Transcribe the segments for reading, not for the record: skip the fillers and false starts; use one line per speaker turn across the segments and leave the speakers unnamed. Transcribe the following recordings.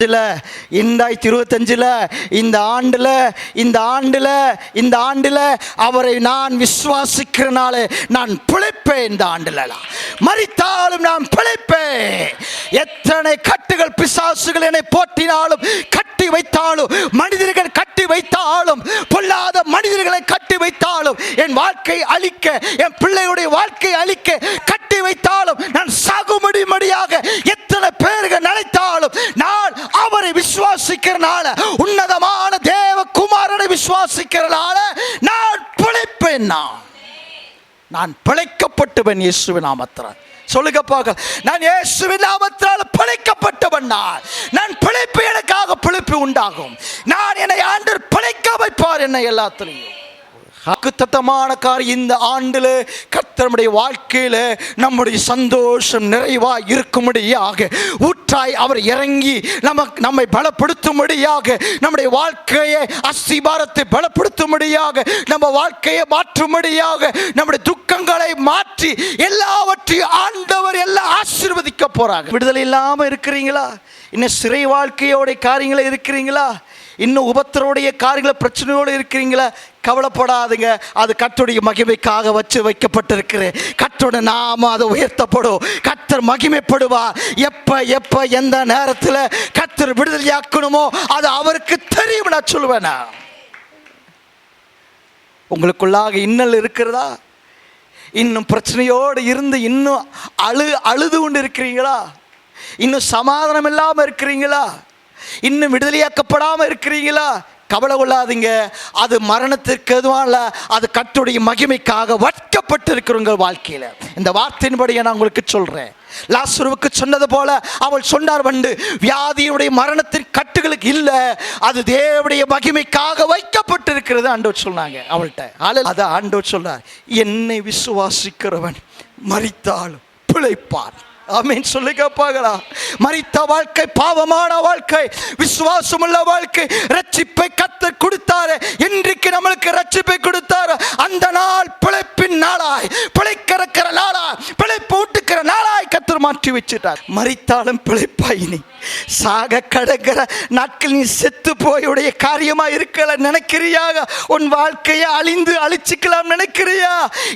2025 இந்த ஆண்டுல அவரை நான் விசுவாசிக்கிறனால நான் பிழைப்பேன். இந்த ஆண்டுல மரித்தாலும் நான் பிழைப்பேன். எத்தனை கட்டுகள் பிசாசுகள் என்னை போட்டினாலும் கட்டி வைத்தாலும், மனிதர்கள் கட்டி வைத்தாலும், பொல்லாத மனிதர்களை கட்டி வைத்தாலும், என் வாழ்க்கை அழிக்க, என் பிள்ளையுடைய வாழ்க்கை அழிக்க கட்டி வைத்தாலும், நான் சாகுமடியாக எத்தனை பேர்கள் நினைத்தாலும் நான் அவரை விசுவாசிக்கிறனால, உன்னதமான தேவ குமாரனை விசுவாசிக்கிறனால நான் பிழைப்பேன். நான் பிழைக்கப்பட்டவன் இயேசுவின் நாமத்தினால். சொல்லுங்க பார்க்க, நான் இயேசுவின் நாமத்தால் பிழைக்கப்பட்டவன். நான் பிழைப்பு, எனக்காக பிழைப்பு உண்டாகும். நான் என்னை ஆண்டவர் பிழைக்க வைப்பார். என்னை எல்லாத்திலையும் வாக்குத்தத்தமான காரியம் இந்த ஆண்டுல கர்த்தருடைய வாழ்க்கையில நம்முடைய சந்தோஷம் நிறைவாய் இருக்கும்படியாக ஊற்றாய் அவர் இறங்கி நம்மை பலப்படுத்தும்படியாக, நம்முடைய வாழ்க்கையை அஸ்திபாரத்தை பலப்படுத்தும்படியாக, நம்ம வாழ்க்கையை மாற்றும்படியாக, நம்முடைய துக்கங்களை மாற்றி எல்லாவற்றையும் ஆண்டவர் எல்லாம் ஆசீர்வதிக்க போறாங்க. விடுதலை இல்லாம இருக்கிறீங்களா? இன்னும் சிறை வாழ்க்கையோட காரியங்களை இருக்கிறீங்களா? இன்னும் உபத்திரோடைய காரியங்களை பிரச்சனையோடு இருக்கிறீங்களா? கவலைப்படாதுங்க. அது கர்த்தருடைய மகிமைக்காக வைக்கப்பட்டிருக்கிறேன். கர்த்தருடைய நாம அதை உயர்த்தப்படும். கர்த்தர் மகிமைப்படுவார். எப்ப எந்த நேரத்தில் கர்த்தர் விடுதலையாக்கணுமோ அது அவருக்கு தெரியும். நான் சொல்லுவேன். உங்களுக்குள்ளாக இன்னல் இருக்கிறதா? இன்னும் பிரச்சனையோடு இருந்து இன்னும் அழுது கொண்டு இருக்கிறீங்களா? இன்னும் சமாதானம் இல்லாமல் இருக்கிறீங்களா? இன்னும் விடுதலையாக்கப்படாமல் இருக்கிறீங்களா? கவலை கொள்ளாதீங்க. அது மரணத்திற்கு எதுவும் இல்லை, அது கர்த்தருடைய மகிமைக்காக வைக்கப்பட்டிருக்கிற வாழ்க்கையில். இந்த வார்த்தையின்படி நான் உங்களுக்கு சொல்றேன். லாசருவுக்கு சொன்னது போல அவள் சொன்னார், வந்து வியாதியுடைய மரணத்தின் கட்டுகளுக்கு இல்லை, அது தேவனுடைய மகிமைக்காக வைக்கப்பட்டிருக்கிறது ஆண்டவர் சொன்னாங்க அவள்கிட்ட. அதை ஆண்டவர் சொன்னார், என்னை விசுவாசிக்கிறவன் மரித்தாலும் பிழைப்பான். ஆமென். சொல்லுங்க பார்க்கலாம். மரித்த வாழ்க்கை பாவமான வாழ்க்கை, விசுவாசமுள்ள வாழ்க்கை. ரட்சிப்பை கர்த்தர் கொடுத்தாரு. இன்றைக்கு நம்மளுக்கு ரட்சிப்பை கொடுத்தாரு. அந்த நாள் பிழைப்பின் நாளாய், பிழைக்கிற நாளாய், பிழைப்பு ஊட்டுக்கிற நாளாய் கர்த்தர் மாற்றி வச்சுட்டார். மரித்தாலும் பிழைப்பாய். நீ சாக கடக்கிற நாட்கள் நீ செத்து போயுடைய காரியமா இருக்கல நினைக்கிறியா? உன் வாழ்க்கையை அழிச்சுக்கலாம் நினைக்கிறியா?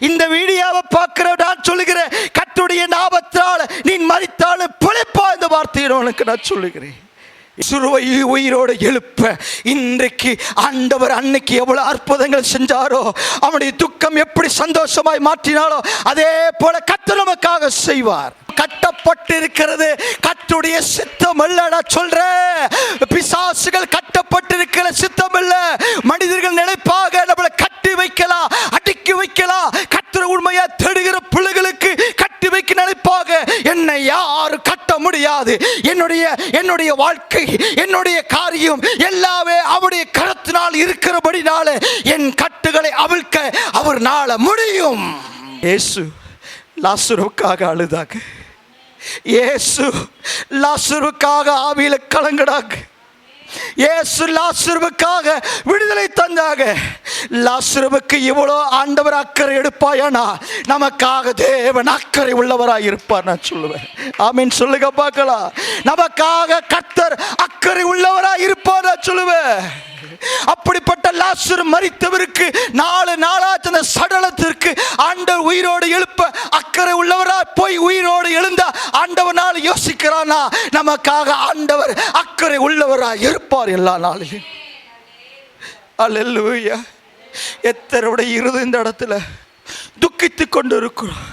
இந்த வீடியோவை பார்க்கிற நான் சொல்லுகிறேன், கர்த்தருடைய நாமத்தால் நீ மரித்தாலும் பிழைப்பா. இந்த வார்த்தையை உனக்கு நான் சொல்லுகிறேன். சிறுவை உயிரோடு எழுப்ப இன்றைக்கு ஆண்டவர் அன்னைக்கு எவ்வளவு அற்புதங்கள் செஞ்சாரோ, அவனுடைய துக்கம் எப்படி சந்தோஷமாய் மாற்றினாலோ அதே போல கர்த்தர் நமக்காக செய்வார். கட்டப்பட்டிருக்கிறது கர்த்தருடைய சித்தம் அல்ல. நான் சொல்றேன், பிசாசுகள் கட்டப்பட்டிருக்கிற சித்தம் அல்ல. மனிதர்கள் நினைப்பாக நம்மளை கட்டி வைக்கலாம், அடக்கி வைக்கலாம். கர்த்தர் உண்மையா தேடுகிற பிள்ளைகளுக்கு கட்டி வைக்க நினைப்பாக. என்னை யாரும் கட்ட முடியாது. என்னுடைய வாழ்க்கை, என்னுடைய காரியம் எல்லாமே அவருடைய கரத்தினால் இருக்கிறபடினால என் கட்டுகளை அவிழ்க்க அவர்னால முடியும். இயேசு லாசருவுக்காக அழுதாங்க. இயேசு லாசருவுக்காக ஆவியில கலங்கடாங்க. இயேசு லாசருவுக்காக விடுதலை தந்தாங்க. லாசருவுக்கு இவ்வளோ ஆண்டவர் அக்கறை எடுப்பாயானா நமக்காக தேவன் அக்கறை உள்ளவராய் இருப்பார். நான் சொல்லுவேன். ஆமீன். சொல்லுங்க பார்க்கலாம். நமக்காக கர்த்தர் அக்கறை உள்ளவராய் இருப்பார். நான் சொல்லுவேன். அப்படிப்பட்ட லாசரு மரித்தவருக்கு 4 நாளாச்சு அந்த சடலத்திற்கு ஆண்டவர் உயிரோடு எழுப்ப அக்கறை உள்ளவராய் போய் உயிரோடு எழுந்தா ஆண்டவனால் யோசிக்கிறானா நமக்காக ஆண்டவர் அக்கறை உள்ளவராய் இருப்பார் எல்லா நாளிலும். அல்லேலூயா. எத்தனை இருது இந்த இடத்துல துக்கித்து கொண்டு இருக்கிறோம்.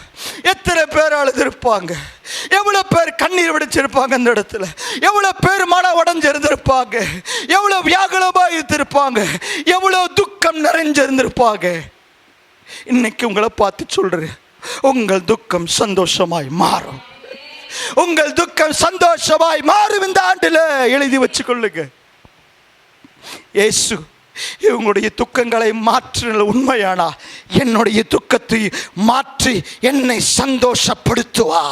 எத்தனை பேர் அழுதிருப்பாங்க, எவ்வளவு பேர் கண்ணீர் விடுச்சிருப்பாங்க இந்த இடத்துல, எவ்வளவு பேர் மன உடைஞ்சிருந்திருப்பாங்க, எவ்வளவு வியாகுலமா இருந்திருப்பாங்க, எவ்வளவு துக்கம் நிறைஞ்சிருந்திருப்பாங்க. இன்னைக்கு உங்களை பார்த்து சொல்றேன், உங்கள் துக்கம் சந்தோஷமாய் மாறும். உங்கள் துக்கம் சந்தோஷமாய் மாறும். இந்த ஆண்டுல எழுதி வச்சு கொள்ளுங்க. இயேசு இவங்களுடைய துக்கங்களை மாற்றின உண்மையானா என்னுடைய துக்கத்தை மாற்றி என்னை சந்தோஷப்படுத்துவா.